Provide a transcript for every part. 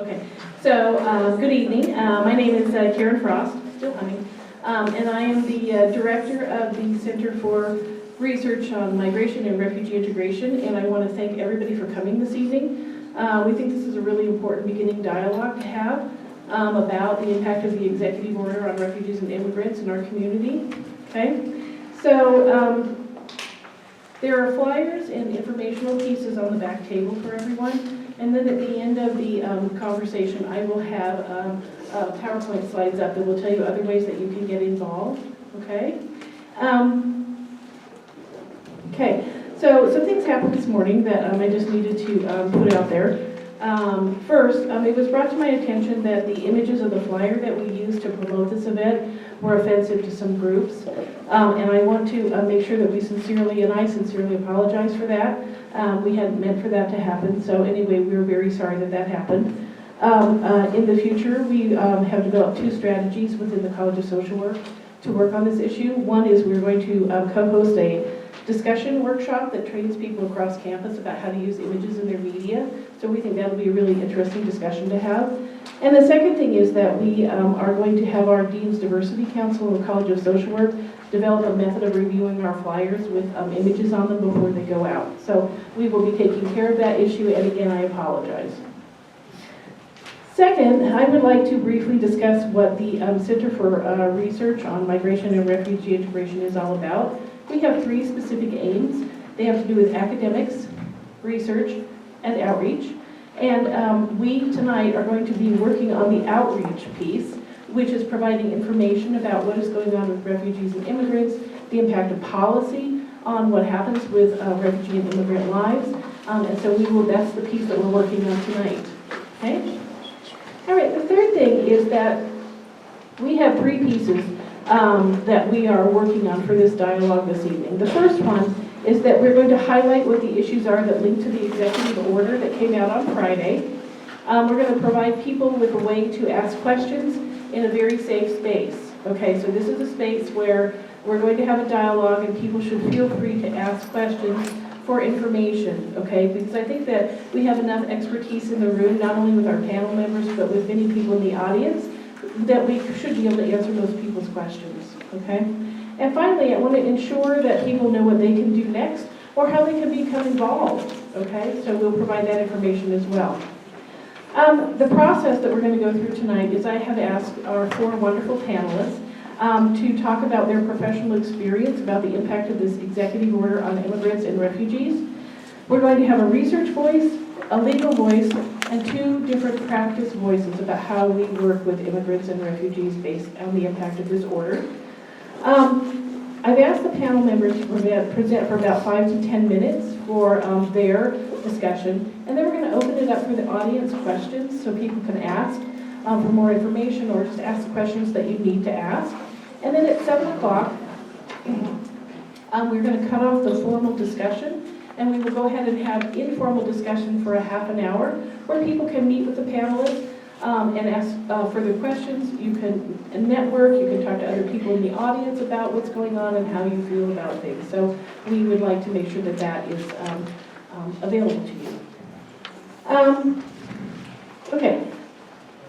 Okay, so good evening. My name is Caren Frost, still humming, and I am the director of the Center for Research on Migration and Refugee Integration, and I want to thank everybody for coming this evening. We think this is a really important beginning dialogue to have about the impact of the executive order on refugees and immigrants in our community. Okay, so there are flyers and informational pieces on the back table for everyone. And then at the end of the conversation, I will have PowerPoint slides up that will tell you other ways that you can get involved, okay? Okay, so some things happened this morning that I just needed to put out there. First, it was brought to my attention that the images of the flyer that we used to promote this event were offensive to some groups. And I want to make sure that I sincerely apologize for that. We hadn't meant for that to happen, so anyway, we were very sorry that that happened. In the future, we have developed two strategies within the College of Social Work to work on this issue. One is we're going to co-host a discussion workshop that trains people across campus about how to use images in their media. So we think that'll be a really interesting discussion to have. And the second thing is that we are going to have our Dean's Diversity Council and the College of Social Work develop a method of reviewing our flyers with images on them before they go out. So we will be taking care of that issue, and again, I apologize. Second, I would like to briefly discuss what the Center for Research on Migration and Refugee Integration is all about. We have three specific aims. They have to do with academics, research, and outreach. And we tonight are going to be working on the outreach piece, which is providing information about what is going on with refugees and immigrants, the impact of policy on what happens with refugee and immigrant lives. And so that's the piece that we're working on tonight. Okay? All right, the third thing is that we have three pieces that we are working on for this dialogue this evening. The first one is that we're going to highlight what the issues are that link to the executive order that came out on Friday. We're going to provide people with a way to ask questions in a very safe space. Okay, so this is a space where we're going to have a dialogue and people should feel free to ask questions for information, okay? Because I think that we have enough expertise in the room, not only with our panel members, but with many people in the audience, that we should be able to answer those people's questions, okay? And finally, I want to ensure that people know what they can do next or how they can become involved, okay? So we'll provide that information as well. The process that we're going to go through tonight is I have asked our four wonderful panelists to talk about their professional experience about the impact of this executive order on immigrants and refugees. We're going to have a research voice, a legal voice, and two different practice voices about how we work with immigrants and refugees based on the impact of this order. I've asked the panel members to present for about 5 to 10 minutes for their discussion, and then we're going to open it up for the audience questions so people can ask for more information or just ask the questions that you need to ask. And then at 7 o'clock, we're going to cut off the formal discussion, and we will go ahead and have informal discussion for a half an hour where people can meet with the panelists and ask further questions. You can network, you can talk to other people in the audience about what's going on and how you feel about things. So we would like to make sure that that is available to you. Okay,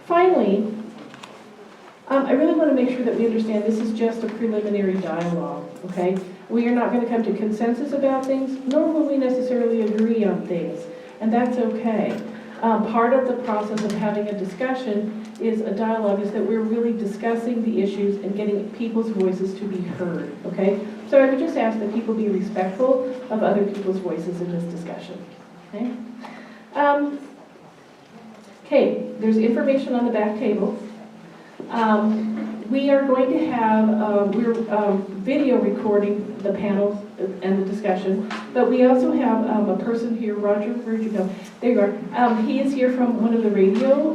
finally, I really want to make sure that we understand this is just a preliminary dialogue, okay? We are not going to come to consensus about things, nor will we necessarily agree on things, and that's okay. Part of the process of having a discussion is a dialogue, is that we're really discussing the issues and getting people's voices to be heard, okay? So I would just ask that people be respectful of other people's voices in this discussion, okay? Okay, there's information on the back table. We are going to have, we're video recording the panels and the discussion, but we also have a person here, Roger, where'd you go? There you are. He is here from one of the radio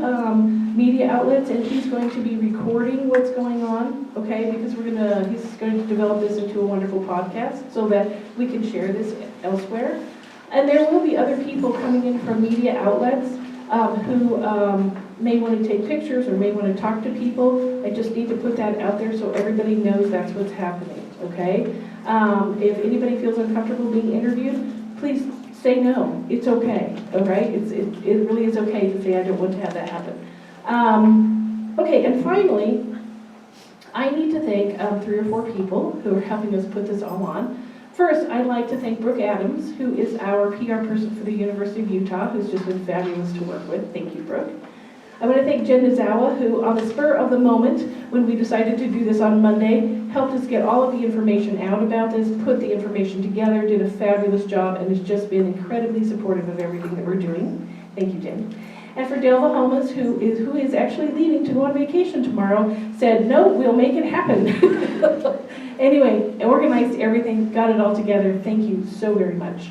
media outlets, and he's going to be recording what's going on, okay, because he's going to develop this into a wonderful podcast so that we can share this elsewhere. And there will be other people coming in from media outlets who may want to take pictures or may want to talk to people. I just need to put that out there so everybody knows that's what's happening, okay? If anybody feels uncomfortable being interviewed, please say no. It's okay, all right? It really is okay to say I don't want to have that happen. Okay, and finally, I need to thank 3 or 4 people who are helping us put this all on. First, I'd like to thank Brooke Adams, who is our PR person for the University of Utah, who's just been fabulous to work with. Thank you, Brooke. I want to thank Jen Nizawa, who on the spur of the moment, when we decided to do this on Monday, helped us get all of the information out about this, put the information together, did a fabulous job, and has just been incredibly supportive of everything that we're doing. Thank you, Jen. And for Dale Vahomas, who is actually leaving to go on vacation tomorrow, said, no, we'll make it happen. Anyway, organized everything, got it all together. Thank you so very much.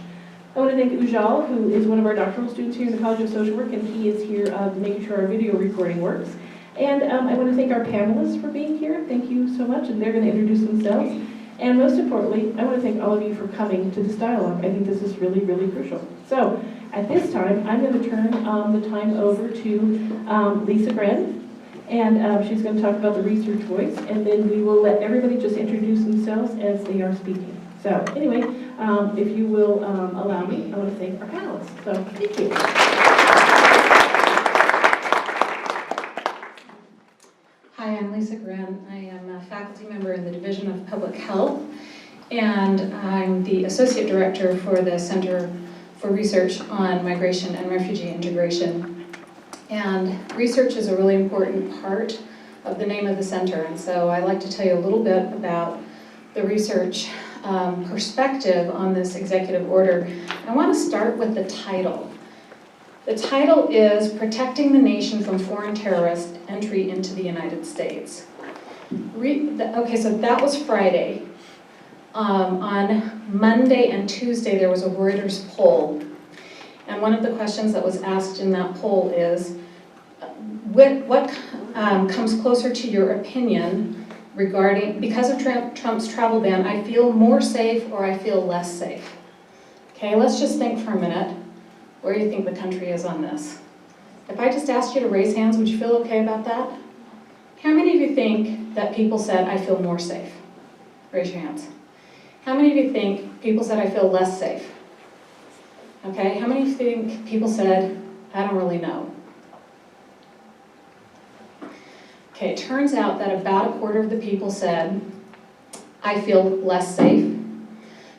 I want to thank Ujjal, who is one of our doctoral students here in the College of Social Work, and he is here making sure our video recording works. And I want to thank our panelists for being here. Thank you so much, and they're going to introduce themselves. And most importantly, I want to thank all of you for coming to this dialogue. I think this is really, really crucial. So at this time, I'm going to turn the time over to Lisa Gren, and she's going to talk about the research voice, and then we will let everybody just introduce themselves as they are speaking. So anyway, if you will allow me, I want to thank our panelists. So thank you. Hi, I'm Lisa Gren. I am a faculty member in the Division of Public Health, and I'm the Associate Director for the Center for Research on Migration and Refugee Integration. And research is a really important part of the name of the center, and so I'd like to tell you a little bit about the research perspective on this executive order. I want to start with the title. The title is Protecting the Nation from Foreign Terrorist Entry into the United States. Okay, so that was Friday. On Monday and Tuesday, there was a Reuters poll. And one of the questions that was asked in that poll is, what comes closer to your opinion regarding, because of Trump's travel ban, I feel more safe or I feel less safe? Okay, let's just think for a minute where you think the country is on this. If I just asked you to raise hands, would you feel okay about that? How many of you think that people said, I feel more safe? Raise your hands. How many of you think people said, I feel less safe? Okay, how many of you think people said, I don't really know? Okay, it turns out that about a quarter of the people said, I feel less safe.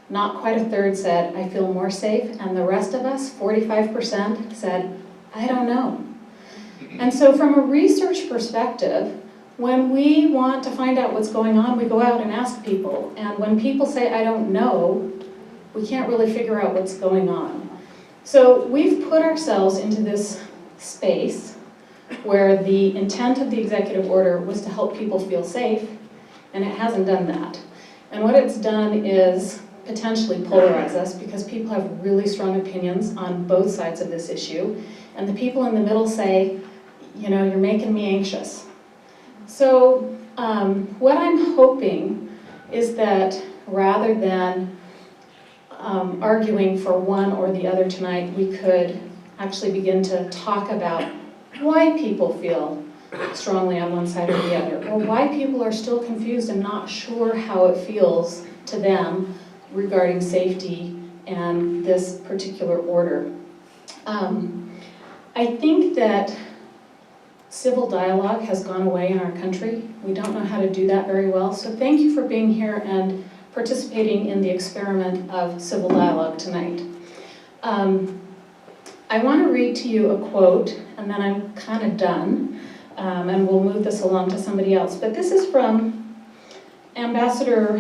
Not quite a third said, I feel more safe. And the rest of us, 45%, said, I don't know. And so from a research perspective, when we want to find out what's going on, we go out and ask people. And when people say, I don't know, we can't really figure out what's going on. So we've put ourselves into this space where the intent of the executive order was to help people feel safe, and it hasn't done that. And what it's done is potentially polarize us, because people have really strong opinions on both sides of this issue, and the people in the middle say, you know, you're making me anxious. So what I'm hoping is that rather than arguing for one or the other tonight, we could actually begin to talk about why people feel strongly on one side or the other, or why people are still confused and not sure how it feels to them regarding safety and this particular order. I think that civil dialogue has gone away in our country. We don't know how to do that very well, so thank you for being here and participating in the experiment of civil dialogue tonight. I want to read to you a quote, and then I'm kind of done, and we'll move this along to somebody else. But this is from Ambassador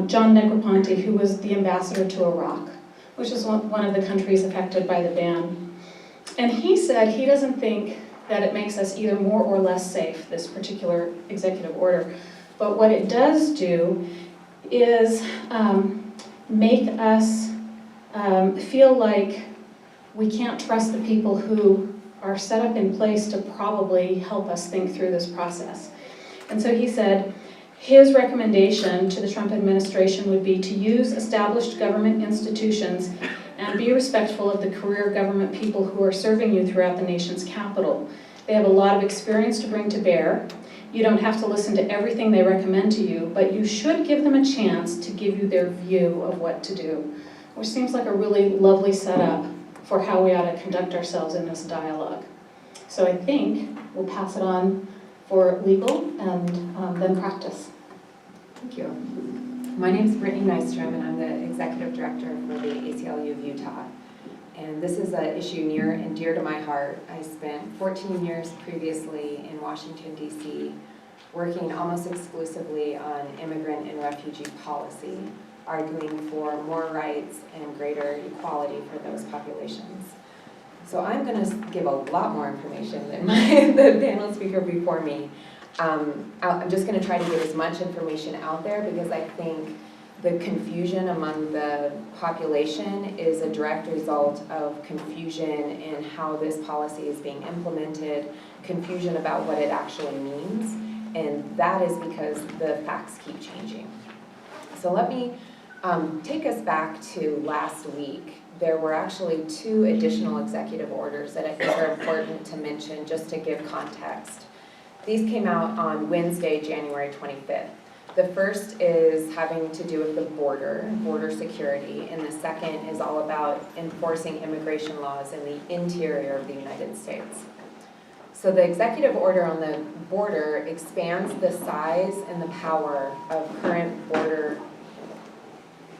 John Negroponte, who was the ambassador to Iraq, which is one of the countries affected by the ban. And he said he doesn't think that it makes us either more or less safe, this particular executive order. But what it does do is make us feel like we can't trust the people who are set up in place to probably help us think through this process. And so he said his recommendation to the Trump administration would be to use established government institutions and be respectful of the career government people who are serving you throughout the nation's capital. They have a lot of experience to bring to bear. You don't have to listen to everything they recommend to you, but you should give them a chance to give you their view of what to do. which seems like a really lovely setup for how we ought to conduct ourselves in this dialogue. So I think we'll pass it on for legal and then practice. Thank you. My name is Brittney Nystrom, and I'm the Executive Director for the ACLU of Utah. And this is an issue near and dear to my heart. I spent 14 years previously in Washington, D.C., working almost exclusively on immigrant and refugee policy, arguing for more rights and greater equality for those populations. So I'm going to give a lot more information than the panel speaker before me. I'm just going to try to get as much information out there because I think the confusion among the population is a direct result of confusion in how this policy is being implemented, confusion about what it actually means, and that is because the facts keep changing. So let me take us back to last week. There were actually 2 additional executive orders that I think are important to mention just to give context. These came out on Wednesday, January 25th. The first is having to do with the border security, and the second is all about enforcing immigration laws in the interior of the United States. So the executive order on the border expands the size and the power of current border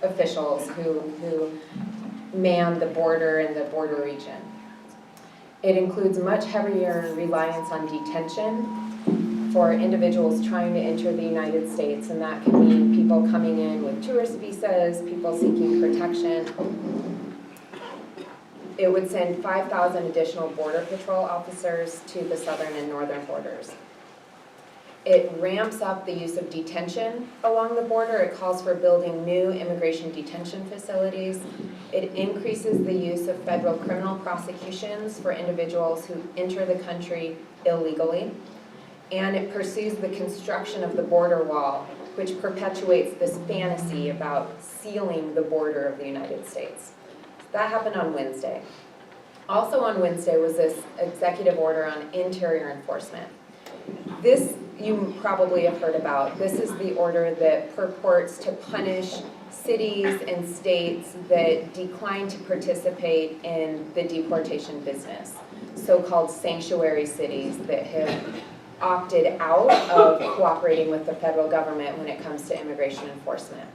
officials who man the border and the border region. It includes much heavier reliance on detention for individuals trying to enter the United States, and that can mean people coming in with tourist visas, people seeking protection. It would send 5,000 additional Border Patrol officers to the southern and northern borders. It ramps up the use of detention along the border. It calls for building new immigration detention facilities. It increases the use of federal criminal prosecutions for individuals who enter the country illegally. And it pursues the construction of the border wall, which perpetuates this fantasy about sealing the border of the United States. That happened on Wednesday. Also on Wednesday was this executive order on interior enforcement. This you probably have heard about. This is the order that purports to punish cities and states that decline to participate in the deportation business, so-called sanctuary cities that have opted out of cooperating with the federal government when it comes to immigration enforcement.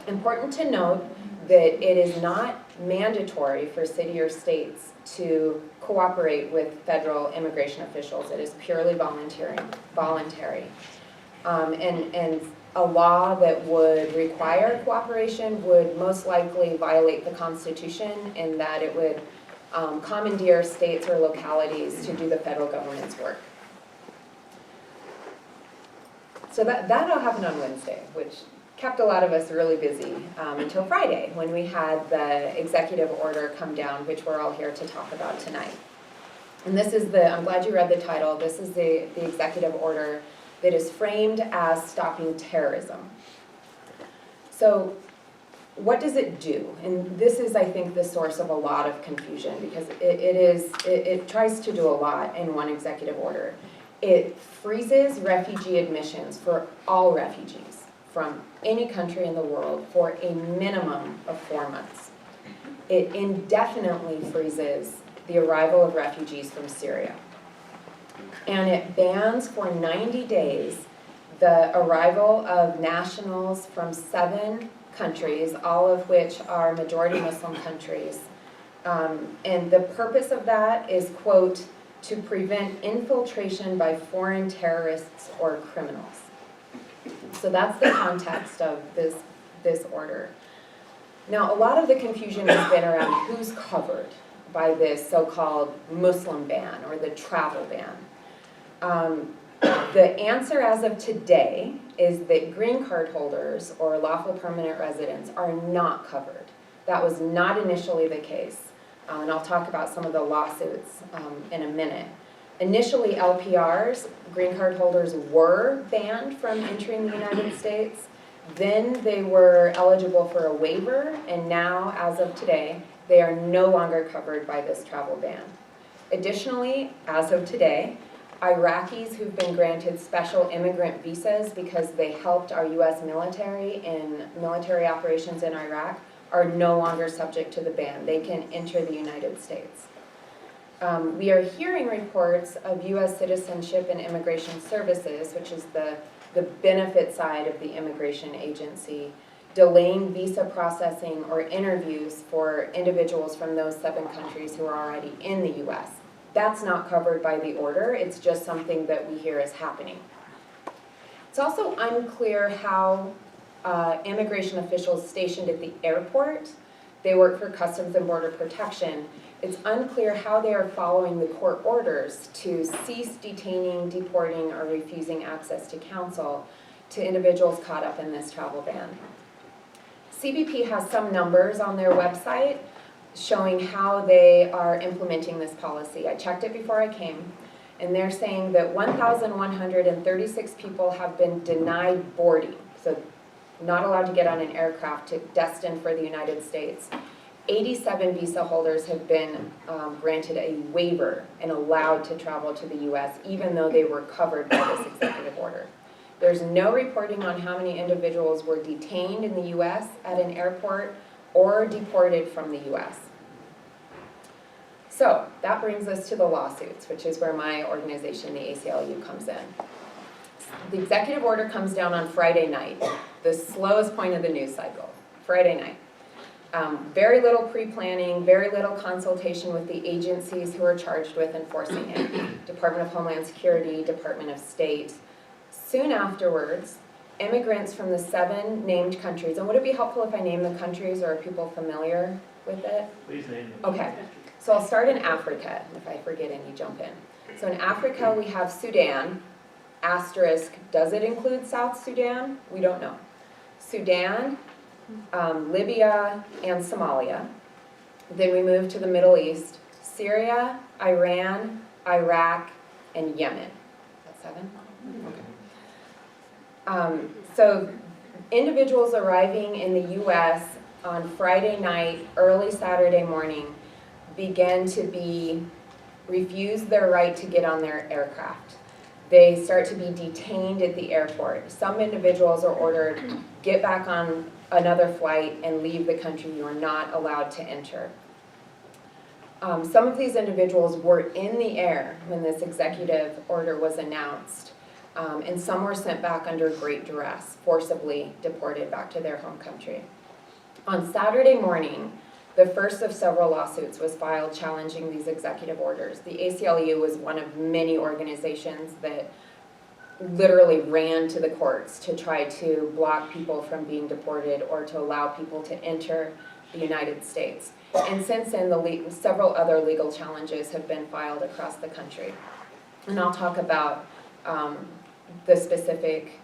Important to note that it is not mandatory for city or states to cooperate with federal immigration officials. It is purely voluntary. And a law that would require cooperation would most likely violate the Constitution in that it would commandeer states or localities to do the federal government's work. So that all happened on Wednesday, which kept a lot of us really busy until Friday when we had the executive order come down, which we're all here to talk about tonight. And this is I'm glad you read the title, this is the executive order that is framed as stopping terrorism. So what does it do? And this is, I think, the source of a lot of confusion because it tries to do a lot in one executive order. It freezes refugee admissions for all refugees from any country in the world for a minimum of 4 months. It indefinitely freezes the arrival of refugees from Syria. And it bans for 90 days the arrival of nationals from 7 countries, all of which are majority Muslim countries. And the purpose of that is, quote, to prevent infiltration by foreign terrorists or criminals. So that's the context of this order. Now, a lot of the confusion has been around who's covered by this so-called Muslim ban or the travel ban. The answer as of today is that green card holders or lawful permanent residents are not covered. That was not initially the case. And I'll talk about some of the lawsuits in a minute. Initially, LPRs, green card holders, were banned from entering the United States. Then they were eligible for a waiver, and now, as of today, they are no longer covered by this travel ban. Additionally, as of today, Iraqis who've been granted special immigrant visas because they helped our U.S. military in military operations in Iraq are no longer subject to the ban. They can enter the United States. We are hearing reports of U.S. Citizenship and Immigration Services, which is the benefit side of the immigration agency, delaying visa processing or interviews for individuals from those 7 countries who are already in the U.S. That's not covered by the order. It's just something that we hear is happening. It's also unclear how immigration officials stationed at the airport, they work for Customs and Border Protection. It's unclear how they are following the court orders to cease detaining, deporting, or refusing access to counsel to individuals caught up in this travel ban. CBP has some numbers on their website showing how they are implementing this policy. I checked it before I came, and they're saying that 1,136 people have been denied boarding, so not allowed to get on an aircraft destined for the United States. 87 visa holders have been granted a waiver and allowed to travel to the U.S. even though they were covered by this executive order. There's no reporting on how many individuals were detained in the U.S. at an airport or deported from the U.S. So that brings us to the lawsuits, which is where my organization, the ACLU, comes in. The executive order comes down on Friday night, the slowest point of the news cycle, Friday night. Very little pre-planning, very little consultation with the agencies who are charged with enforcing it. Department of Homeland Security, Department of State. Soon afterwards, immigrants from the 7 named countries, and would it be helpful if I name the countries, or are people familiar with it? Please name them. Okay, so I'll start in Africa, and if I forget any, jump in. So in Africa, we have Sudan, asterisk, does it include South Sudan? We don't know. Sudan, Libya, and Somalia. Then we move to the Middle East, Syria, Iran, Iraq, and Yemen. That's 7? Okay. So individuals arriving in the U.S. on Friday night, early Saturday morning, begin to be refused their right to get on their aircraft. They start to be detained at the airport. Some individuals are ordered, get back on another flight and leave the country. You are not allowed to enter. Some of these individuals were in the air when this executive order was announced, and some were sent back under great duress, forcibly deported back to their home country. On Saturday morning, the first of several lawsuits was filed challenging these executive orders. The ACLU was one of many organizations that literally ran to the courts to try to block people from being deported or to allow people to enter the United States. And since then, several other legal challenges have been filed across the country. And I'll talk about the specific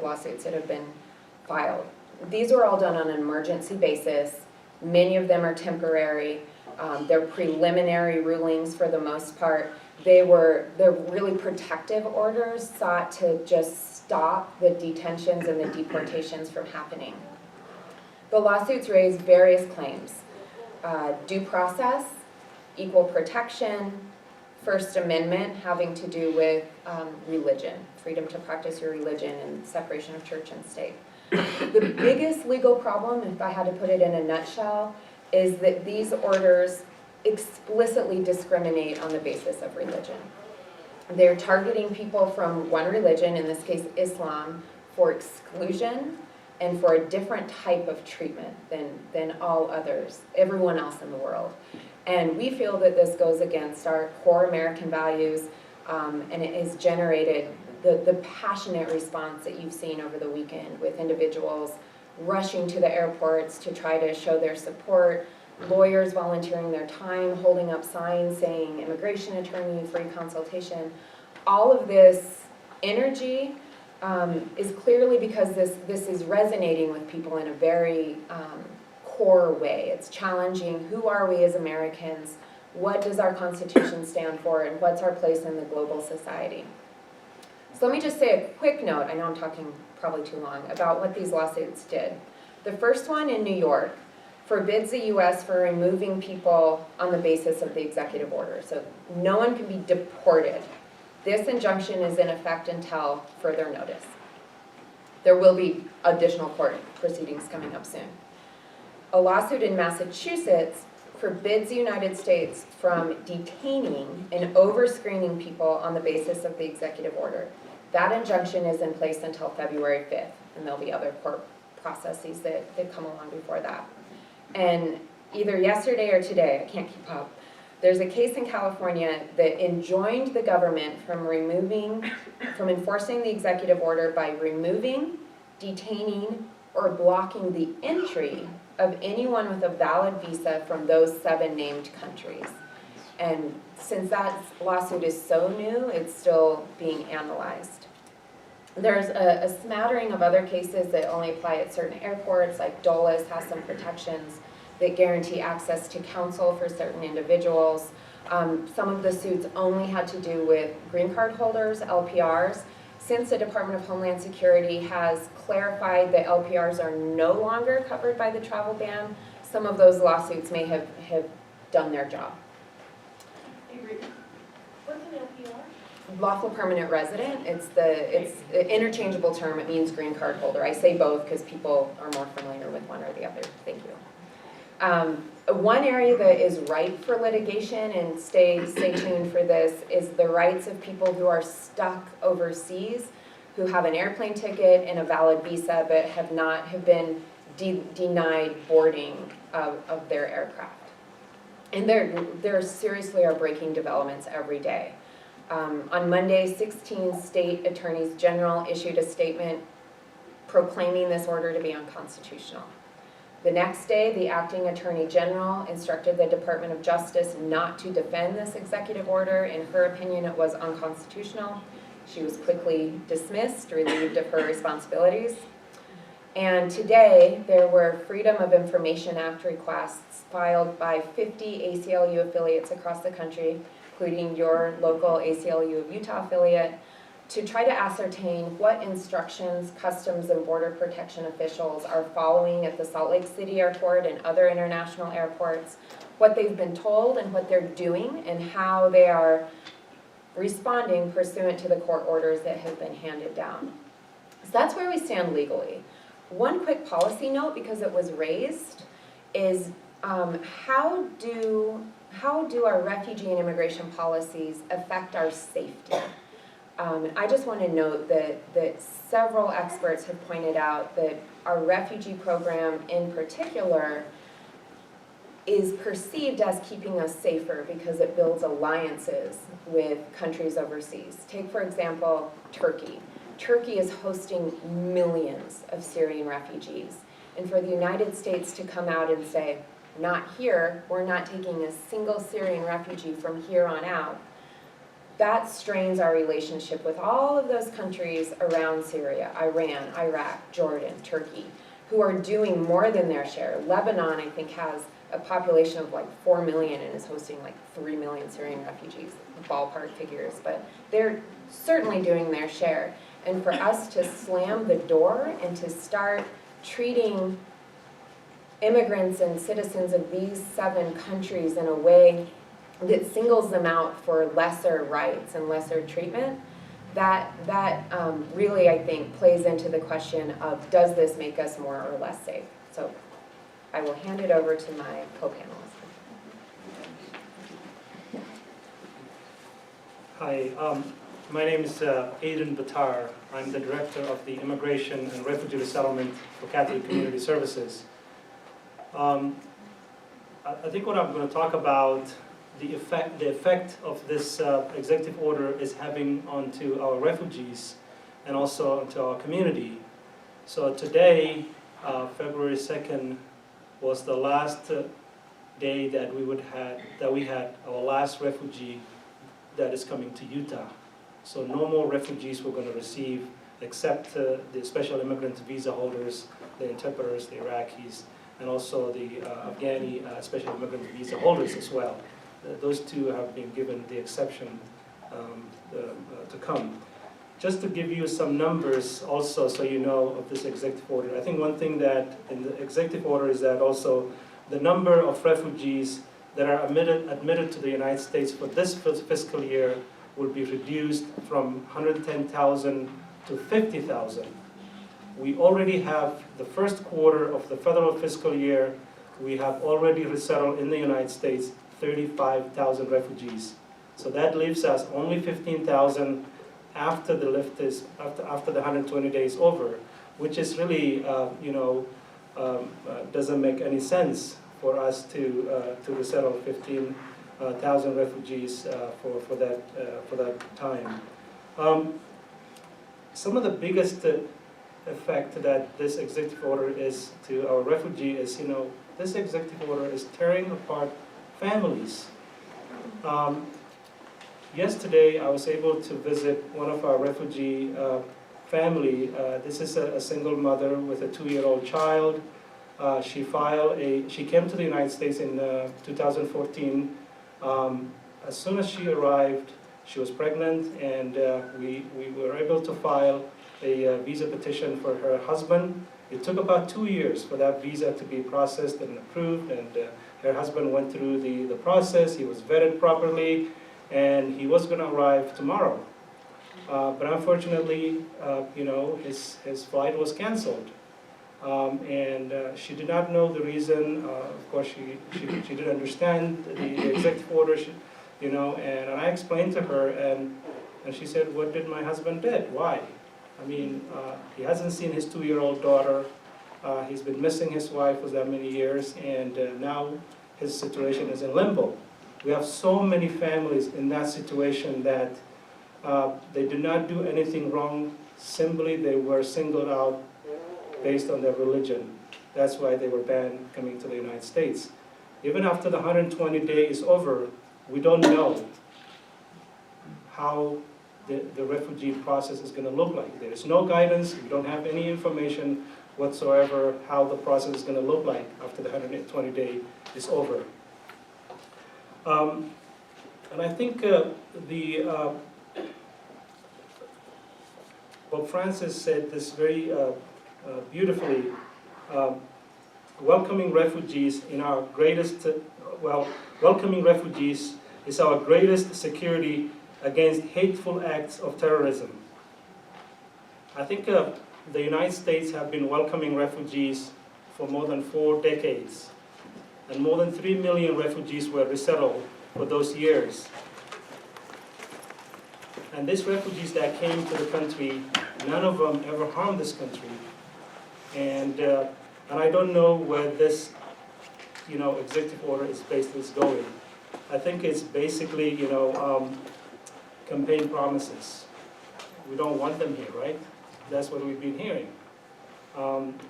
lawsuits that have been filed. These were all done on an emergency basis. Many of them are temporary. They're preliminary rulings for the most part. They're really protective orders sought to just stop the detentions and the deportations from happening. The lawsuits raise various claims. Due process, equal protection, First Amendment having to do with religion, freedom to practice your religion and separation of church and state. The biggest legal problem, if I had to put it in a nutshell, is that these orders explicitly discriminate on the basis of religion. They're targeting people from one religion, in this case Islam, for exclusion and for a different type of treatment than all others, everyone else in the world. And we feel that this goes against our core American values, and it has generated the passionate response that you've seen over the weekend with individuals rushing to the airports to try to show their support, lawyers volunteering their time, holding up signs saying immigration attorney, free consultation. All of this energy is clearly because this is resonating with people in a very core way. It's challenging, who are we as Americans? What does our Constitution stand for? And what's our place in the global society? So let me just say a quick note, I know I'm talking probably too long, about what these lawsuits did. The first one in New York forbids the U.S. for removing people on the basis of the executive order. So no one can be deported. This injunction is in effect until further notice. There will be additional court proceedings coming up soon. A lawsuit in Massachusetts forbids the United States from detaining and over-screening people on the basis of the executive order. That injunction is in place until February 5th, and there'll be other court processes that come along before that. And either yesterday or today, I can't keep up, there's a case in California that enjoined the government from enforcing the executive order by removing, detaining, or blocking the entry of anyone with a valid visa from those 7 named countries. And since that lawsuit is so new, it's still being analyzed. There's a smattering of other cases that only apply at certain airports, like Dulles has some protections that guarantee access to counsel for certain individuals. Some of the suits only had to do with green card holders, LPRs. Since the Department of Homeland Security has clarified that LPRs are no longer covered by the travel ban, some of those lawsuits may have done their job. What's an LPR? Lawful permanent resident, it's an interchangeable term, it means green card holder. I say both because people are more familiar with one or the other. Thank you. One area that is ripe for litigation, and stay tuned for this, is the rights of people who are stuck overseas, who have an airplane ticket and a valid visa, but have been denied boarding of their aircraft. And there seriously are breaking developments every day. On Monday, 16 state attorneys general issued a statement proclaiming this order to be unconstitutional. The next day, the acting attorney general instructed the Department of Justice not to defend this executive order. In her opinion, it was unconstitutional. She was quickly dismissed, relieved of her responsibilities. And today, there were Freedom of Information Act requests filed by 50 ACLU affiliates across the country, including your local ACLU of Utah affiliate, to try to ascertain what instructions Customs and Border Protection officials are following at the Salt Lake City Airport and other international airports, what they've been told and what they're doing, and how they are responding pursuant to the court orders that have been handed down. So that's where we stand legally. One quick policy note, because it was raised, is how do our refugee and immigration policies affect our safety? I just want to note that several experts have pointed out that our refugee program in particular is perceived as keeping us safer because it builds alliances with countries overseas. Take, for example, Turkey. Turkey is hosting millions of Syrian refugees. And for the United States to come out and say, not here, we're not taking a single Syrian refugee from here on out, that strains our relationship with all of those countries around Syria, Iran, Iraq, Jordan, Turkey, who are doing more than their share. Lebanon, I think, has a population of like 4 million and is hosting like 3 million Syrian refugees, ballpark figures, but they're certainly doing their share. And for us to slam the door and to start treating immigrants and citizens of these 7 countries in a way that singles them out for lesser rights and lesser treatment, that really, I think, plays into the question of, does this make us more or less safe? So I will hand it over to my co-panelist. Hi, my name is Aden Batar. I'm the Director of the Immigration and Refugee Resettlement for Catholic Community Services. I think what I'm going to talk about, the effect of this executive order is having onto our refugees and also onto our community. So today, February 2nd, was the last day that we had our last refugee that is coming to Utah. So no more refugees we're going to receive except the special immigrant visa holders, the interpreters, the Iraqis, and also the Afghani special immigrant visa holders as well. Those two have been given the exception to come. Just to give you some numbers also so you know of this executive order. I think one thing that in the executive order is that also the number of refugees that are admitted to the United States for this fiscal year will be reduced from 110,000 to 50,000. We already have the first quarter of the federal fiscal year we have already resettled in the United States 35,000 refugees. So that leaves us only 15,000 after the lift is after the 120 days over, which is really doesn't make any sense for us to resettle 15,000 refugees for that time. Some of the biggest effect that this executive order is to our refugee is, this executive order is tearing apart families. Yesterday, I was able to visit one of our refugee family. This is a single mother with a 2-year-old child. She came to the United States in 2014. As soon as she arrived, she was pregnant, and we were able to file a visa petition for her husband. It took about 2 years for that visa to be processed and approved, and her husband went through the process. He was vetted properly, and he was going to arrive tomorrow. But unfortunately, his flight was canceled. And she did not know the reason. Of course, she didn't understand the executive order, and I explained to her, and she said, "What did my husband did? Why? I mean, he hasn't seen his 2-year-old daughter. He's been missing his wife for that many years, and now his situation is in limbo." We have so many families in that situation that they did not do anything wrong. Simply, they were singled out based on their religion. That's why they were banned coming to the United States. Even after the 120 days is over, we don't know how the refugee process is going to look like. There is no guidance. We don't have any information whatsoever how the process is going to look like after the 120 day is over. And I think Pope Francis said this very beautifully. Welcoming refugees welcoming refugees is our greatest security against hateful acts of terrorism. I think the United States have been welcoming refugees for more than 4 decades, and more than 3 million refugees were resettled for those years. And these refugees that came to the country, none of them ever harmed this country. And I don't know where this, executive order is going. I think it's basically, campaign promises. We don't want them here, right? That's what we've been hearing.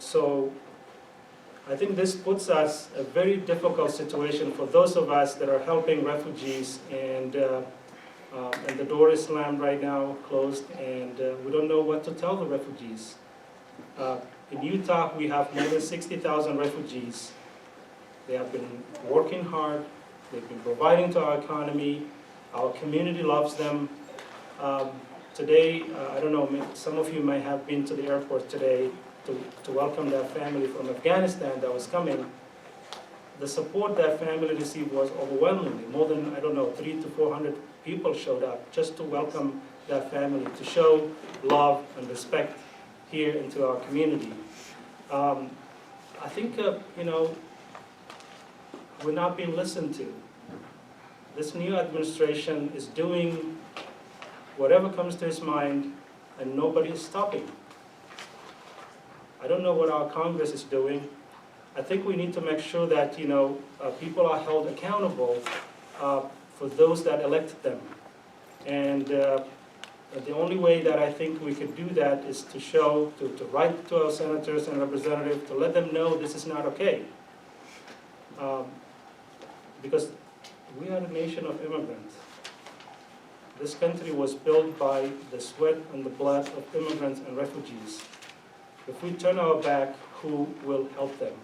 So I think this puts us in a very difficult situation for those of us that are helping refugees, and the door is slammed right now, closed, and we don't know what to tell the refugees. In Utah, we have more than 60,000 refugees. They have been working hard. They've been providing to our economy. Our community loves them. Today, I don't know, some of you might have been to the airport today to welcome that family from Afghanistan that was coming. The support that family received was overwhelming. More than, 300 to 400 people showed up just to welcome that family, to show love and respect here into our community. I think, we're not being listened to. This new administration is doing whatever comes to his mind, and nobody is stopping. I don't know what our Congress is doing. I think we need to make sure that, people are held accountable for those that elected them. And the only way that I think we could do that is to write to our senators and representatives to let them know this is not okay. Because we are a nation of immigrants. This country was built by the sweat and the blood of immigrants and refugees. If we turn our back, who will help them?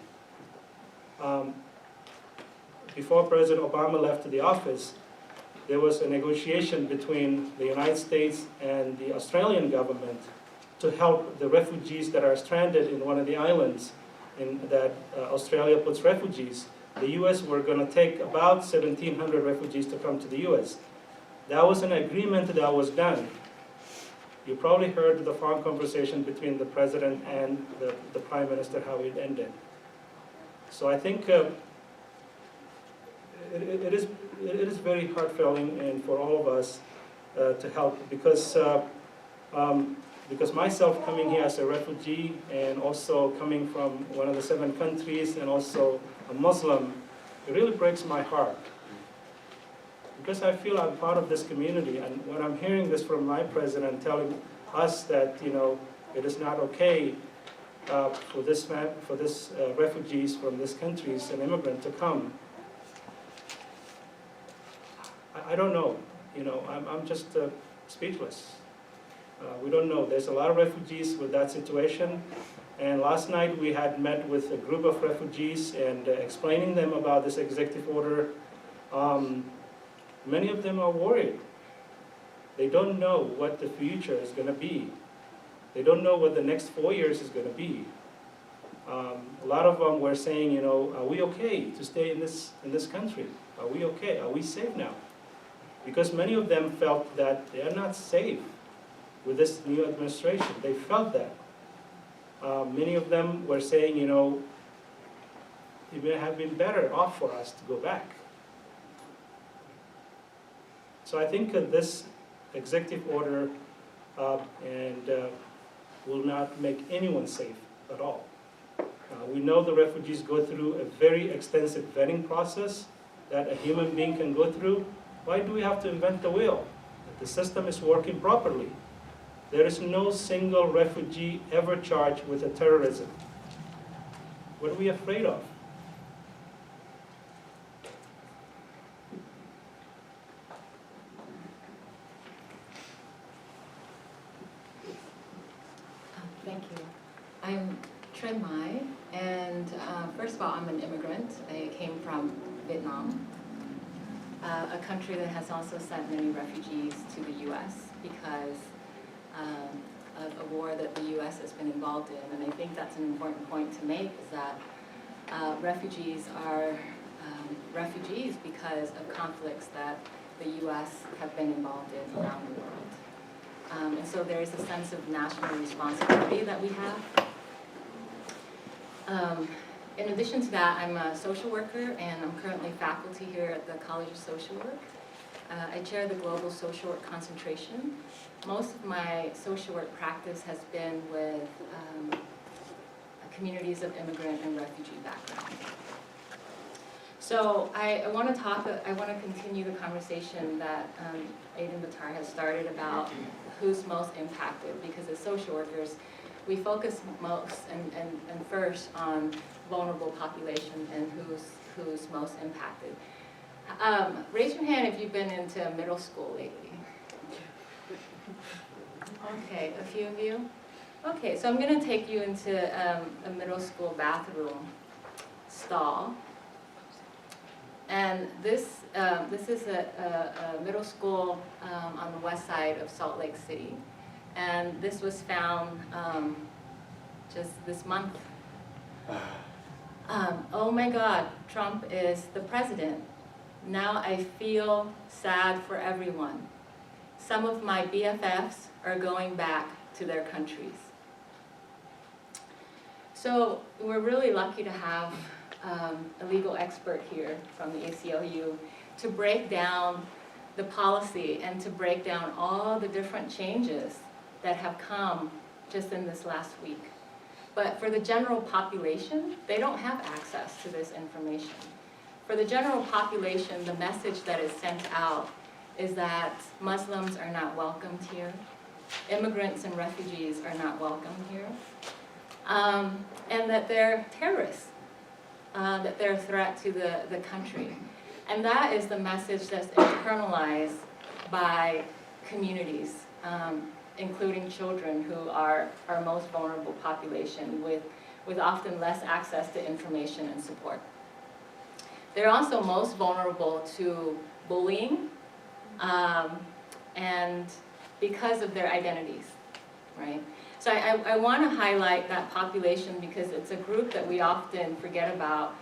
Before President Obama left the office, there was a negotiation between the United States and the Australian government to help the refugees that are stranded in one of the islands that Australia puts refugees. The U.S. were going to take about 1,700 refugees to come to the U.S. That was an agreement that was done. You probably heard the phone conversation between the president and the prime minister, how it ended. So I think it is very heartfelt and for all of us to help, because myself coming here as a refugee and also coming from one of the 7 countries and also a Muslim, it really breaks my heart. Because I feel I'm part of this community, and when I'm hearing this from my president telling us that, you know, it is not okay for this refugees from these countries, an immigrant, to come, I don't know. You know, I'm just speechless. We don't know. There's a lot of refugees with that situation. And last night we had met with a group of refugees and explaining them about this executive order. Many of them are worried. They don't know what the future is going to be. They don't know what the next 4 years is going to be. A lot of them were saying, you know, are we okay to stay in this country? Are we okay? Are we safe now? Because many of them felt that they are not safe with this new administration. They felt that. Many of them were saying, you know, it may have been better off for us to go back. So I think this executive order will not make anyone safe at all. We know the refugees go through a very extensive vetting process that a human being can go through. Why do we have to invent the wheel? The system is working properly. There is no single refugee ever charged with a terrorism. What are we afraid of? Thank you. I'm Trinh Mai, and first of all, I'm an immigrant. I came from Vietnam, a country that has also sent many refugees to the U.S. because of a war that the U.S. has been involved in. And I think that's an important point to make, is that refugees are refugees because of conflicts that the U.S. have been involved in around the world. And so there is a sense of national responsibility that we have. In addition to that, I'm a social worker, and I'm currently faculty here at the College of Social Work. I chair the Global Social Work Concentration. Most of my social work practice has been with communities of immigrant and refugee background. So I want to continue the conversation that Aden Batar has started about who's most impacted, because as social workers, we focus most and first on vulnerable population and who's most impacted. Raise your hand if you've been into middle school lately. Okay, a few of you. Okay, so I'm going to take you into a middle school bathroom stall. And this is a middle school on the west side of Salt Lake City. And this was found just this month. Oh my God, Trump is the president. Now I feel sad for everyone. Some of my BFFs are going back to their countries. So we're really lucky to have a legal expert here from the ACLU to break down the policy and to break down all the different changes that have come just in this last week. But for the general population, they don't have access to this information. For the general population, the message that is sent out is that Muslims are not welcomed here, immigrants and refugees are not welcomed here, and that they're terrorists, that they're a threat to the country. And that is the message that's internalized by communities, including children who are our most vulnerable population with often less access to information and support. They're also most vulnerable to bullying, and because of their identities, right? So I want to highlight that population because it's a group that we often forget about.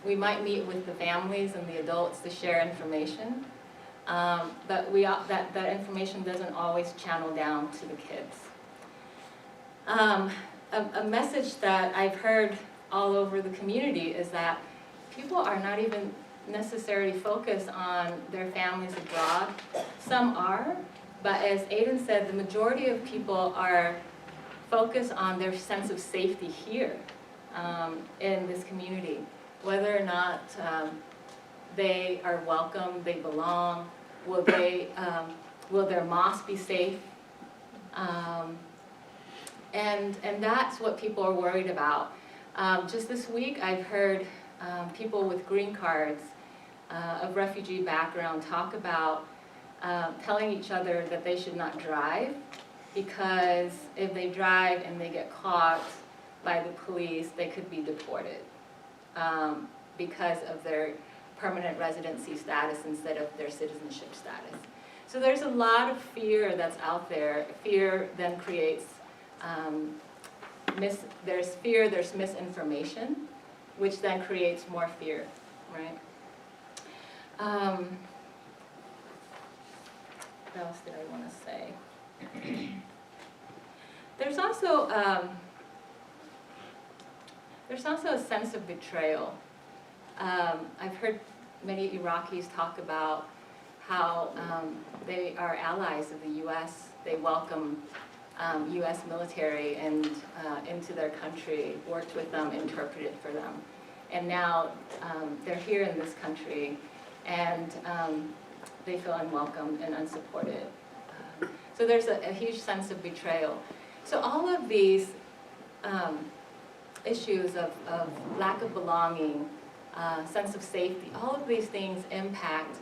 We might meet with the families and the adults to share information, but that information doesn't always channel down to the kids. A message that I've heard all over the community is that people are not even necessarily focused on their families abroad. Some are, but as Aden said, the majority of people are focused on their sense of safety here in this community, whether or not they are welcome, they belong, will their mosque be safe? And that's what people are worried about. Just this week, I've heard people with green cards of refugee background talk about telling each other that they should not drive, because if they drive and they get caught by the police, they could be deported because of their permanent residency status instead of their citizenship status. So there's a lot of fear that's out there. Fear then creates, there's misinformation, which then creates more fear, right? What else did I want to say? There's also a sense of betrayal. I've heard many Iraqis talk about how they are allies of the U.S. They welcome U.S. military and into their country, worked with them, interpreted for them. And now they're here in this country, and they feel unwelcome and unsupported. So there's a huge sense of betrayal. So all of these issues of lack of belonging, sense of safety, all of these things impact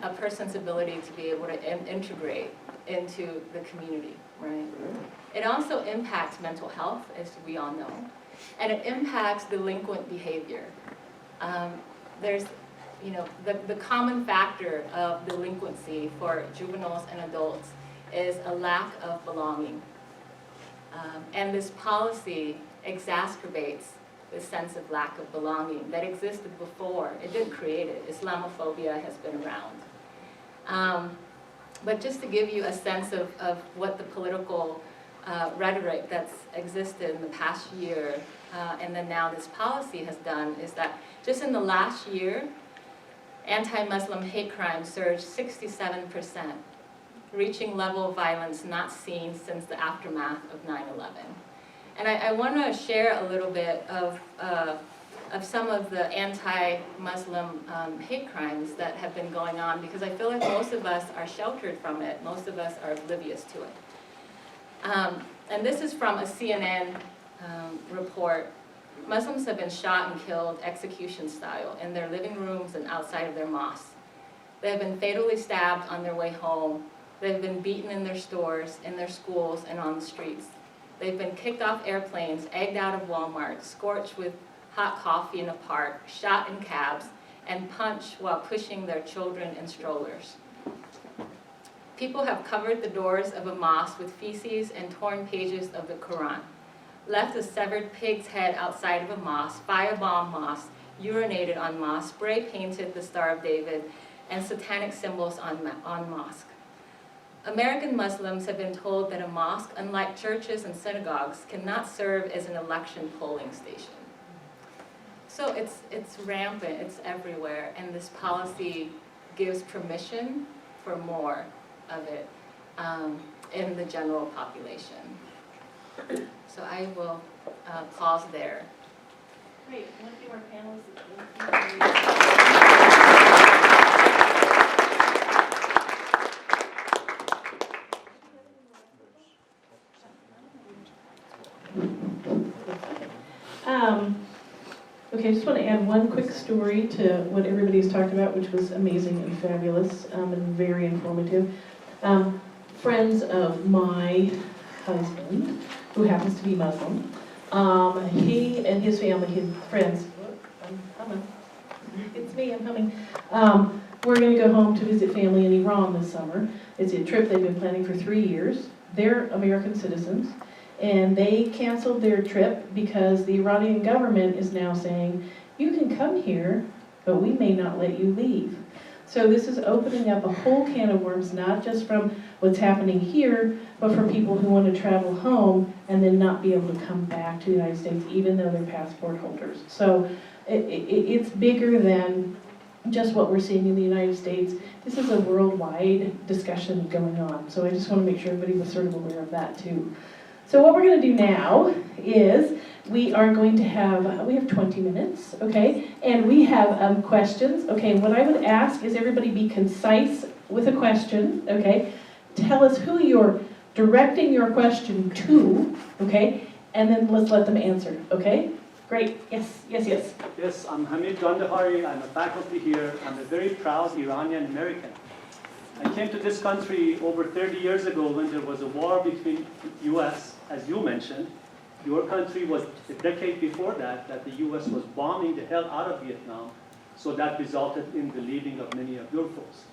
a person's ability to be able to integrate into the community, right? It also impacts mental health, as we all know, and it impacts delinquent behavior. There's, you know, the common factor of delinquency for juveniles and adults is a lack of belonging. And this policy exacerbates the sense of lack of belonging that existed before. It didn't create it. Islamophobia has been around. But just to give you a sense of what the political rhetoric that's existed in the past year, and then now this policy has done, is that just in the last year, anti-Muslim hate crimes surged 67%, reaching level of violence not seen since the aftermath of 9/11. And I want to share a little bit of some of the anti-Muslim hate crimes that have been going on, because I feel like most of us are sheltered from it. Most of us are oblivious to it. And this is from a CNN report. Muslims have been shot and killed execution style in their living rooms and outside of their mosques. They have been fatally stabbed on their way home. They've been beaten in their stores, in their schools, and on the streets. They've been kicked off airplanes, egged out of Walmart, scorched with hot coffee in a park, shot in cabs, and punched while pushing their children in strollers. People have covered the doors of a mosque with feces and torn pages of the Quran, left a severed pig's head outside of a mosque, firebombed mosque, urinated on mosque, spray painted the Star of David, and satanic symbols on mosque. American Muslims have been told that a mosque, unlike churches and synagogues, cannot serve as an election polling station. So it's rampant, it's everywhere, and this policy gives permission for more of it in the general population. So I will pause there. Great, one of our panelists. Okay, I just want to add one quick story to what everybody's talked about, which was amazing and fabulous and very informative. Friends of my husband, who happens to be Muslim, he and his family, his friends, I'm humming. It's me, I'm humming. We're going to go home to visit family in Iran this summer. It's a trip they've been planning for 3 years. They're American citizens. And they canceled their trip because the Iranian government is now saying, you can come here, but we may not let you leave. So this is opening up a whole can of worms, not just from what's happening here, but for people who want to travel home and then not be able to come back to the United States even though they're passport holders. So it's bigger than just what we're seeing in the United States. This is a worldwide discussion going on. So I just want to make sure everybody was sort of aware of that too. So what we're going to do now is we are going to have, we have 20 minutes, okay? And we have questions, okay? And what I would ask is everybody be concise with a question, okay? Tell us who you're directing your question to, okay? And then let's let them answer, okay? Great, yes. Yes, I'm Hamid Gandhari. I'm a faculty here. I'm a very proud Iranian American. I came to this country over 30 years ago when there was a war between U.S., as you mentioned. Your country was a decade before that the U.S. was bombing the hell out of Vietnam, so that resulted in the leaving of many of your folks.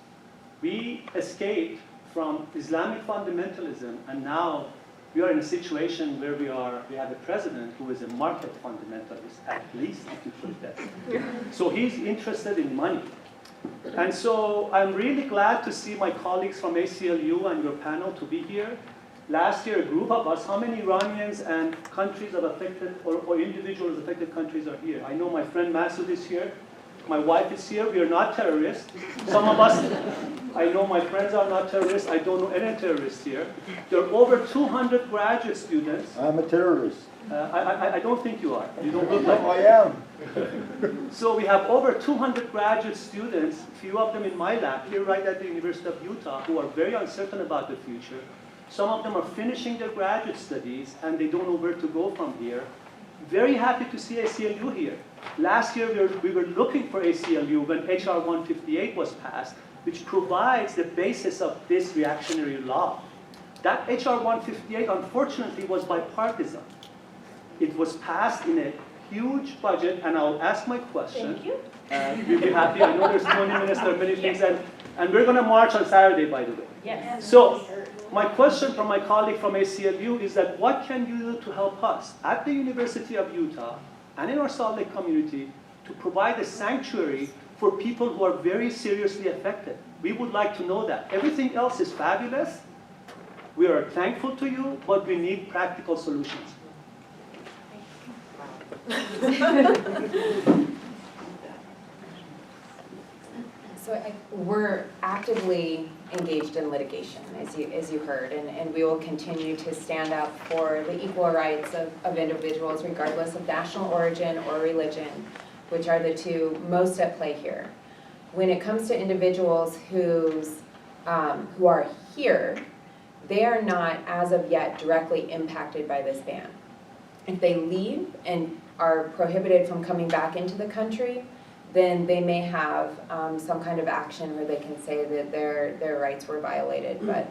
We escaped from Islamic fundamentalism, and now we are in a situation where we have a president who is a market fundamentalist, at least, if you put it that way. So he's interested in money. And so I'm really glad to see my colleagues from ACLU and your panel to be here. Last year, a group of us, how many Iranians and countries of affected, or individuals affected countries are here? I know my friend Masood is here. My wife is here. We are not terrorists. Some of us, I know my friends are not terrorists. I don't know any terrorists here. There are over 200 graduate students. I'm a terrorist. I don't think you are. You don't look like I am. So we have over 200 graduate students, a few of them in my lab, here right at the University of Utah, who are very uncertain about the future. Some of them are finishing their graduate studies, and they don't know where to go from here. Very happy to see ACLU here. Last year, we were looking for ACLU when HR 158 was passed, which provides the basis of this reactionary law. That HR 158, unfortunately, was bipartisan. It was passed in a huge budget, and I'll ask my question. Thank you. You'll be happy. I know there's 20 minutes, there are many things, and we're going to march on Saturday, by the way. Yes. So my question from my colleague from ACLU is that what can you do to help us at the University of Utah and in our Salt Lake community to provide a sanctuary for people who are very seriously affected? We would like to know that. Everything else is fabulous. We are thankful to you, but we need practical solutions. So we're actively engaged in litigation, as you heard, and we will continue to stand up for the equal rights of individuals regardless of national origin or religion, which are the two most at play here. When it comes to individuals who are here, they are not, as of yet, directly impacted by this ban. If they leave and are prohibited from coming back into the country, then they may have some kind of action where they can say that their rights were violated. But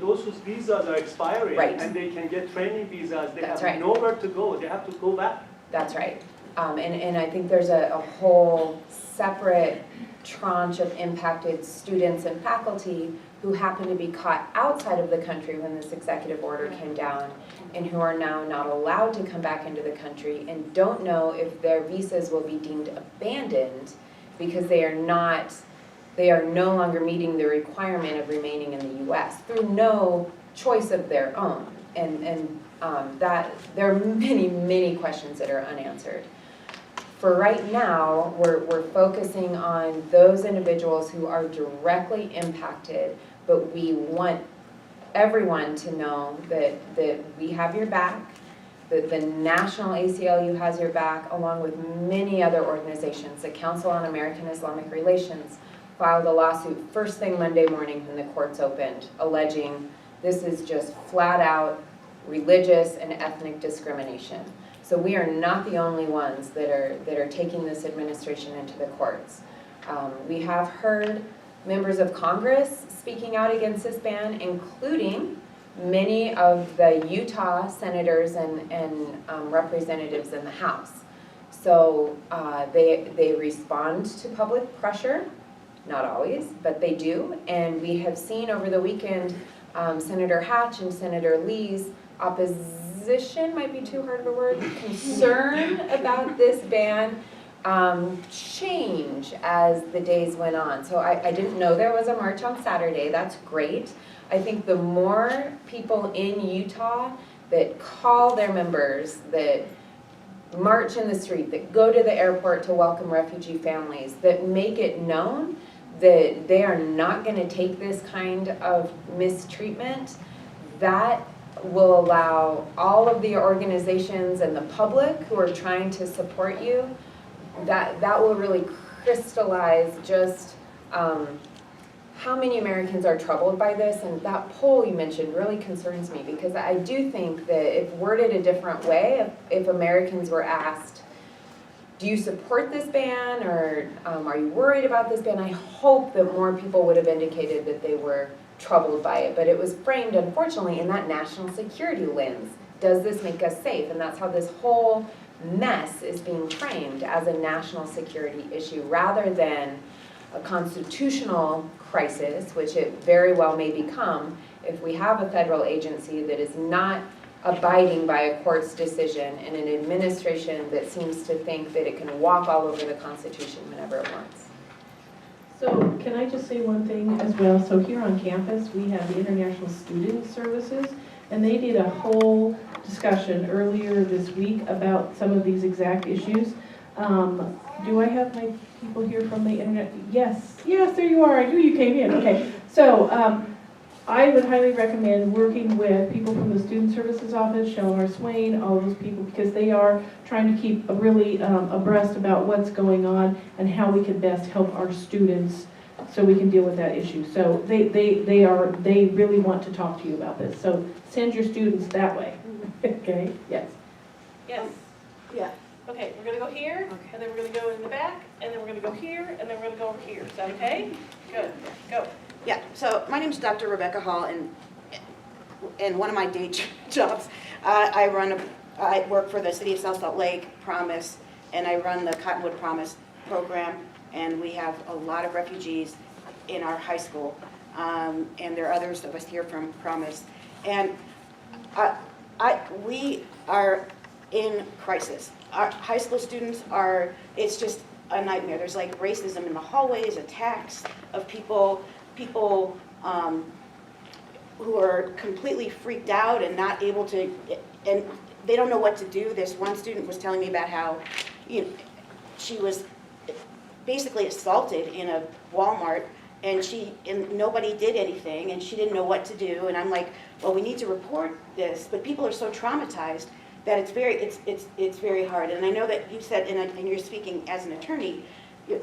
those whose visas are expiring, right. And they can get training visas, they That's have right. nowhere to go. They have to go back. That's right. And I think there's a whole separate tranche of impacted students and faculty who happen to be caught outside of the country when this executive order came down, and who are now not allowed to come back into the country and don't know if their visas will be deemed abandoned because they are no longer meeting the requirement of remaining in the U.S. through no choice of their own. And that there are many questions that are unanswered. For right now, we're focusing on those individuals who are directly impacted, but we want everyone to know that we have your back, that the National ACLU has your back, along with many other organizations. The Council on American Islamic Relations filed a lawsuit first thing Monday morning when the courts opened, alleging this is just flat out religious and ethnic discrimination. So we are not the only ones that are taking this administration into the courts. We have heard members of Congress speaking out against this ban, including many of the Utah senators and representatives in the House. So they respond to public pressure, not always, but they do. And we have seen over the weekend Senator Hatch and Senator Lee's opposition, might be too hard of a word, concern about this ban change as the days went on. So I didn't know there was a march on Saturday. That's great. I think the more people in Utah that call their members, that march in the street, that go to the airport to welcome refugee families, that make it known that they are not going to take this kind of mistreatment, that will allow all of the organizations and the public who are trying to support you, that will really crystallize just how many Americans are troubled by this. And that poll you mentioned really concerns me, because I do think that if worded a different way, if Americans were asked, do you support this ban, or are you worried about this ban, I hope that more people would have indicated that they were troubled by it. But it was framed, unfortunately, in that national security lens. Does this make us safe? And that's how this whole mess is being framed, as a national security issue rather than a constitutional crisis, which it very well may become if we have a federal agency that is not abiding by a court's decision and an administration that seems to think that it can walk all over the Constitution whenever it wants. So can I just say one thing as well? So here on campus, we have the International Student Services, and they did a whole discussion earlier this week about some of these exact issues. Do I have my people here from the internet? Yes, there you are. I knew you came in. Okay, so I would highly recommend working with people from the Student Services Office, Shellar Swain, all those people, because they are trying to keep really abreast about what's going on and how we can best help our students so we can deal with that issue. So they really want to talk to you about this. So send your students that way. Okay, yes. Yes. Yeah. Okay, we're gonna go here, and then we're gonna go in the back, and then we're gonna go here, and then we're gonna go over here. Is that okay? Good, go. Yeah, so my name is Dr. Rebecca Hall, and one of my day jobs, I work for the City of South Salt Lake Promise, and I run the Cottonwood Promise program, and we have a lot of refugees in our high school, and there are others of us here from Promise, and we are in crisis. Our high school students are, it's just a nightmare. There's like racism in the hallways, attacks of people who are completely freaked out and not able to, and they don't know what to do. This one student was telling me about how, she was basically assaulted in a Walmart, and nobody did anything, and she didn't know what to do. And I'm like, well, we need to report this, but people are so traumatized that it's very hard. And I know that you said, and you're speaking as an attorney,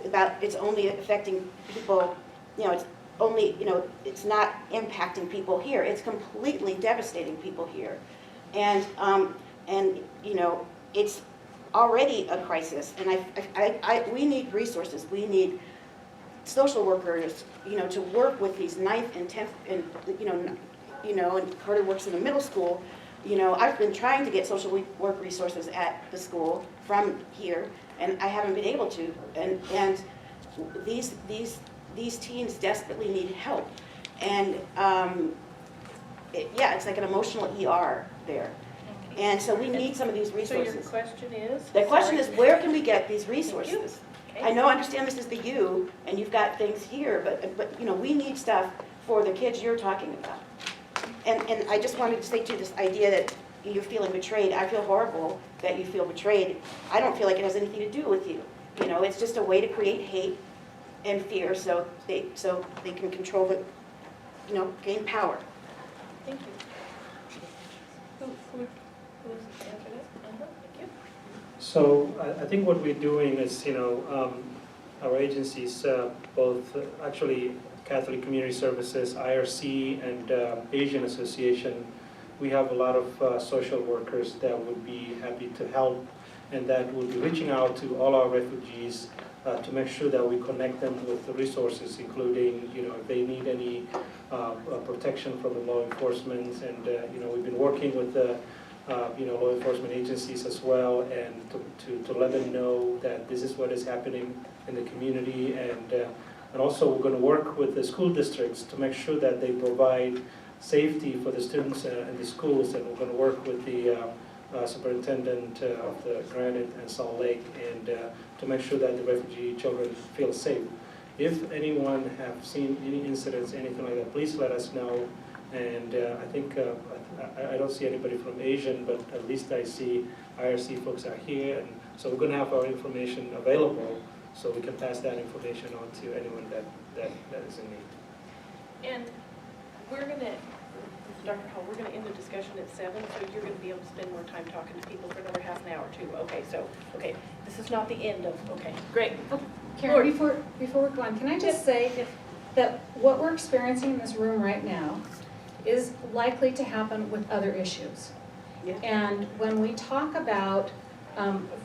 about it's only affecting people, it's only, it's not impacting people here. It's completely devastating people here. And it's already a crisis. And we need resources. We need social workers, to work with these 9th and 10th, and Carter works in a middle school. I've been trying to get social work resources at the school from here, and I haven't been able to. And these teens desperately need help. And it's like an emotional ER there. And so we need some of these resources. So your question is? The question is, where can we get these resources? Okay. I know, I understand this is the U, and you've got things here, but we need stuff for the kids you're talking about. And I just wanted to say to this idea that you're feeling betrayed. I feel horrible that you feel betrayed. I don't feel like it has anything to do with you. It's just a way to create hate and fear so they can control the, gain power. Thank you. Who wants to answer this? Thank you. So I think what we're doing is, our agencies, both actually Catholic Community Services, IRC, and Asian Association, we have a lot of social workers that would be happy to help, and that will be reaching out to all our refugees to make sure that we connect them with the resources, including, if they need any protection from the law enforcement, and we've been working with the law enforcement agencies as well, and to let them know that this is what is happening in the community, and also we're going to work with the school districts to make sure that they provide safety for the students in the schools, and we're going to work with the superintendent of the Gren and Salt Lake, and to make sure that the refugee children feel safe. If anyone have seen any incidents, anything like that, please let us know, And I think, I don't see anybody from Asian, but at least I see IRC folks are here. And so we're going to have our information available so we can pass that information on to anyone that is in need. And we're gonna, Dr. Hall, we're gonna end the discussion at 7, so you're gonna be able to spend more time talking to people for another half an hour too. Okay, so, okay, this is not the end of, okay, great. Karen, before we go on, can I just say that what we're experiencing in this room right now is likely to happen with other issues. Yeah. And when we talk about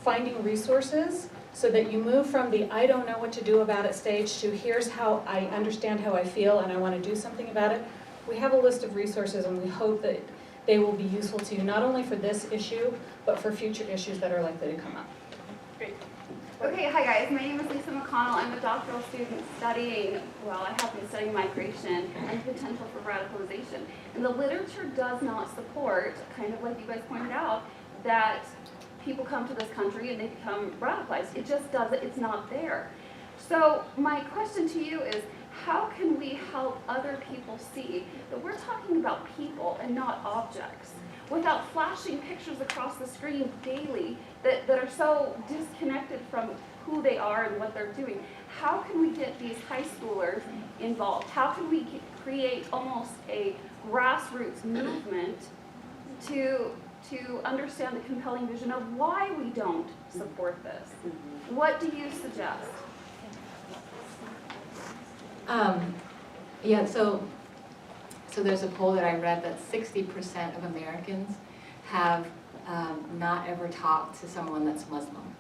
finding resources, so that you move from the I don't know what to do about it stage to here's how I understand how I feel and I want to do something about it, we have a list of resources and we hope that they will be useful to you, not only for this issue, but for future issues that are likely to come up. Great. Okay, hi guys, my name is Lisa McConnell. I'm a doctoral student studying, well, I have been studying migration and potential for radicalization. And the literature does not support, kind of like you guys pointed out, that people come to this country and they become radicalized. It just doesn't, it's not there. So my question to you is, how can we help other people see that we're talking about people and not objects, without flashing pictures across the screen daily that are so disconnected from who they are and what they're doing? How can we get these high schoolers involved? How can we create almost a grassroots movement to understand the compelling vision of why we don't support this? What do you suggest? Yeah, so there's a poll that I read that 60% of Americans have not ever talked to someone that's Muslim.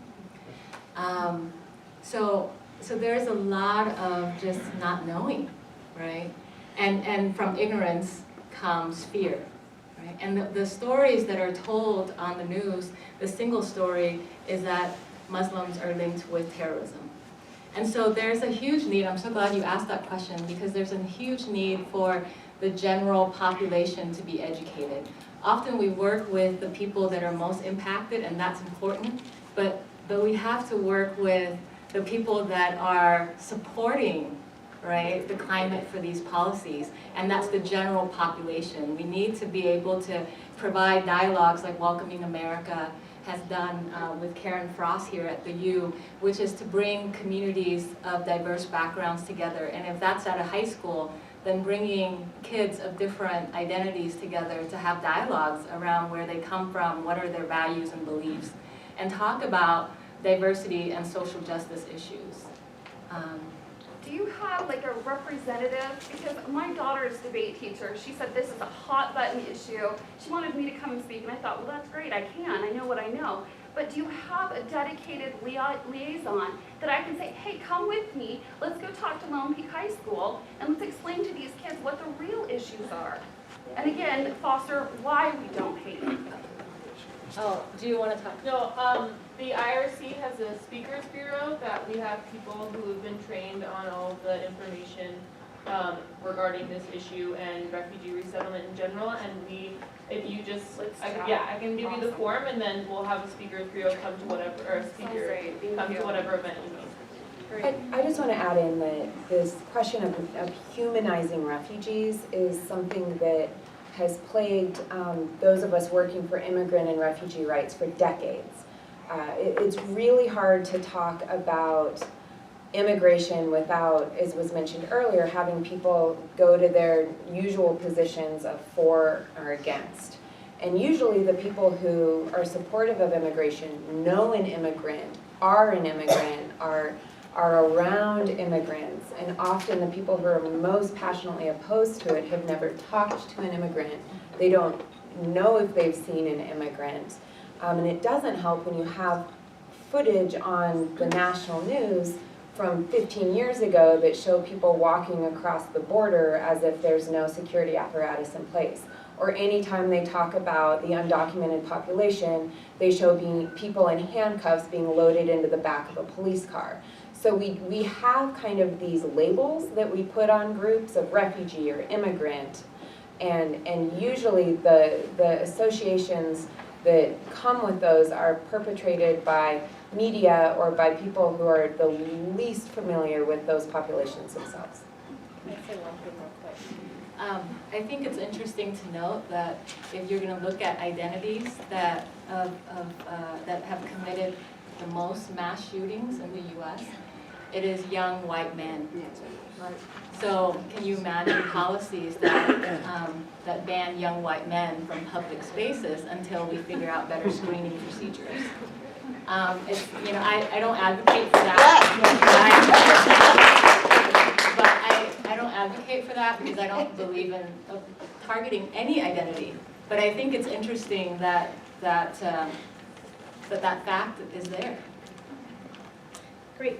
So there's a lot of just not knowing, right? And from ignorance comes fear. Right? And the stories that are told on the news, the single story is that Muslims are linked with terrorism. And so there's a huge need, I'm so glad you asked that question, because there's a huge need for the general population to be educated. Often we work with the people that are most impacted, and that's important, but we have to work with the people that are supporting, right, the climate for these policies, and that's the general population. We need to be able to provide dialogues like Welcoming America has done with Caren Frost here at the U, which is to bring communities of diverse backgrounds together. And if that's at a high school, then bringing kids of different identities together to have dialogues around where they come from, what are their values and beliefs, and talk about diversity and social justice issues. Do you have like a representative? Because my daughter's debate teacher, she said this is a hot button issue. She wanted me to come and speak, and I thought, well, that's great, I can, I know what I know. But do you have a dedicated liaison that I can say, hey, come with me, let's go talk to Lone Peak High School, and let's explain to these kids what the real issues are. And again, foster why we don't hate them. Oh, do you want to talk? No, the IRC has a speakers bureau that we have people who have been trained on all of the information regarding this issue and refugee resettlement in general. And if you just, I can give you the form, and then we'll have a speakers bureau come to whatever, or a speaker come to whatever event you need. I just want to add in that this question of humanizing refugees is something that has plagued those of us working for immigrant and refugee rights for decades. It's really hard to talk about immigration without, as was mentioned earlier, having people go to their usual positions of for or against. And usually the people who are supportive of immigration know an immigrant, are an immigrant, are around immigrants, and often the people who are most passionately opposed to it have never talked to an immigrant. They don't know if they've seen an immigrant. And it doesn't help when you have footage on the national news from 15 years ago that show people walking across the border as if there's no security apparatus in place. Or anytime they talk about the undocumented population, they show people in handcuffs being loaded into the back of a police car. So we have kind of these labels that we put on groups of refugee or immigrant, and usually the associations that come with those are perpetrated by media or by people who are the least familiar with those populations themselves. Can I say one thing real quick? I think it's interesting to note that if you're going to look at identities that that have committed the most mass shootings in the U.S., it is young white men. So can you imagine policies that that ban young white men from public spaces until we figure out better screening procedures? It's, you know, I don't advocate for that. But I don't advocate for that because I don't believe in targeting any identity. But I think it's interesting that that fact is there. Great.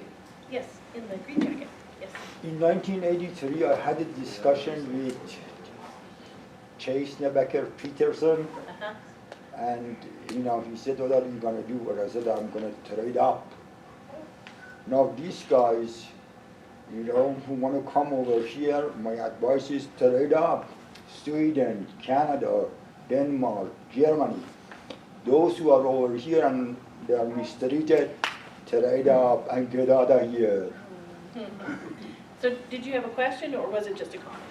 Yes, in the green jacket. Yes. In 1983, I had a discussion with Chase Nebecker Peterson, and he said, "What are you going to do?" And I said, "I'm going to trade up." Now these guys, who want to come over here, my advice is trade up. Sweden, Canada, Denmark, Germany. Those who are over here and they are mistreated, trade up and get out of here. So did you have a question or was it just a comment?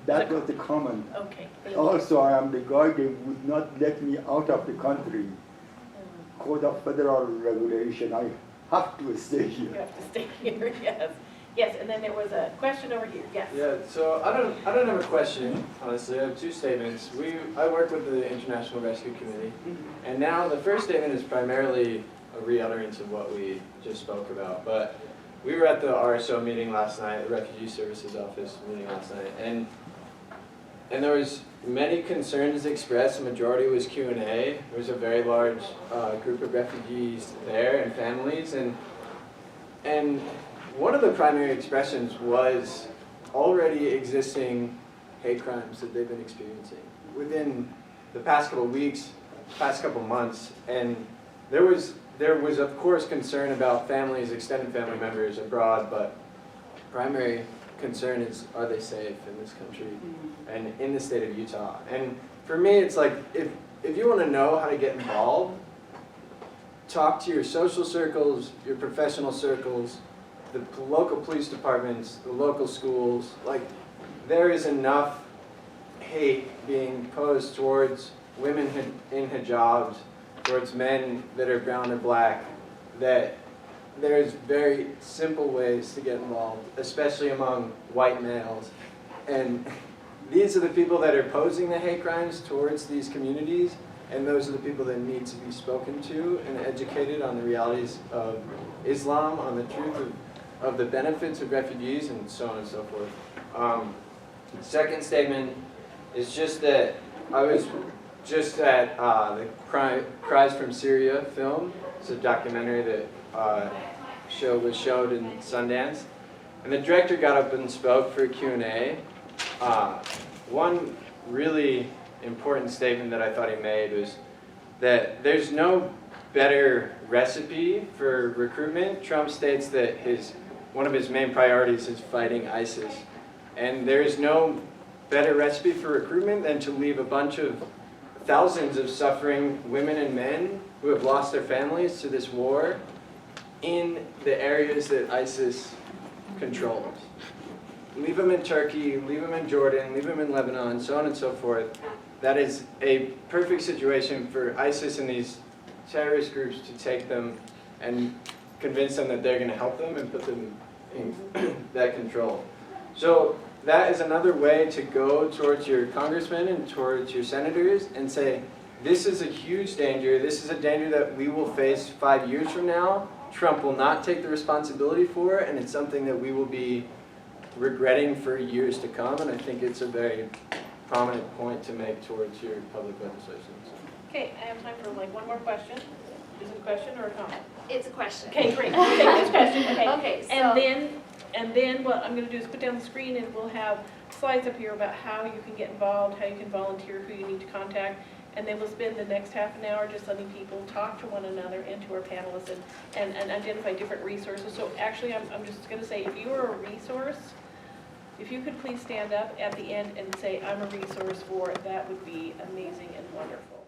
That was the comment. Okay. Also, I am the guy they would not let me out of the country. Code of Federal Regulation, I have to stay You here. have to stay here, yes. Yes, and then there was a question over here, yes. Yeah, so I don't have a question, honestly. I have two statements. I work with the International Rescue Committee, and now the first statement is primarily a reutterance of what we just spoke about. But we were at the RSO meeting last night, the Refugee Services Office meeting last night, and there was many concerns expressed. The majority was Q&A. There was a very large group of refugees there and families, and one of the primary expressions was already existing hate crimes that they've been experiencing within the past couple of weeks, past couple of months, and there was of course concern about families, extended family members abroad, but primary concern is, are they safe in this country and in the state of Utah? And for me, it's like, if you want to know how to get involved, talk to your social circles, your professional circles, the local police departments, the local schools. Like, there is enough hate being posed towards women in hijabs, towards men that are brown or black, that there's very simple ways to get involved, especially among white males. And these are the people that are posing the hate crimes towards these communities, and those are the people that need to be spoken to and educated on the realities of Islam, on the truth of the benefits of refugees, and so on and so forth. Second statement is just that I was just at the Cries from Syria film. It's a documentary that was showed in Sundance. And the director got up and spoke for a Q&A. One really important statement that I thought he made was that there's no better recipe for recruitment. Trump states that one of his main priorities is fighting ISIS. And there's no better recipe for recruitment than to leave a bunch of thousands of suffering women and men who have lost their families to this war in the areas that ISIS controls. Leave them in Turkey, leave them in Jordan, leave them in Lebanon, so on and so forth. That is a perfect situation for ISIS and these terrorist groups to take them and convince them that they're going to help them and put them in that control. So that is another way to go towards your congressmen and towards your senators and say, this is a huge danger. This is a danger that we will face 5 years from now. Trump will not take the responsibility for it, and it's something that we will be regretting for years to come. And I think it's a very prominent point to make towards your public legislation. Okay, I have time for like one more question. Is it a question or a comment? It's a question. Okay, great. We'll take this question. Okay. Okay, so. And then what I'm going to do is put down the screen and we'll have slides up here about how you can get involved, how you can volunteer, who you need to contact. And then we'll spend the next half an hour just letting people talk to one another and to our panelists and identify different resources. So actually, I'm just going to say, if you are a resource, if you could please stand up at the end and say, I'm a resource for, that would be amazing and wonderful.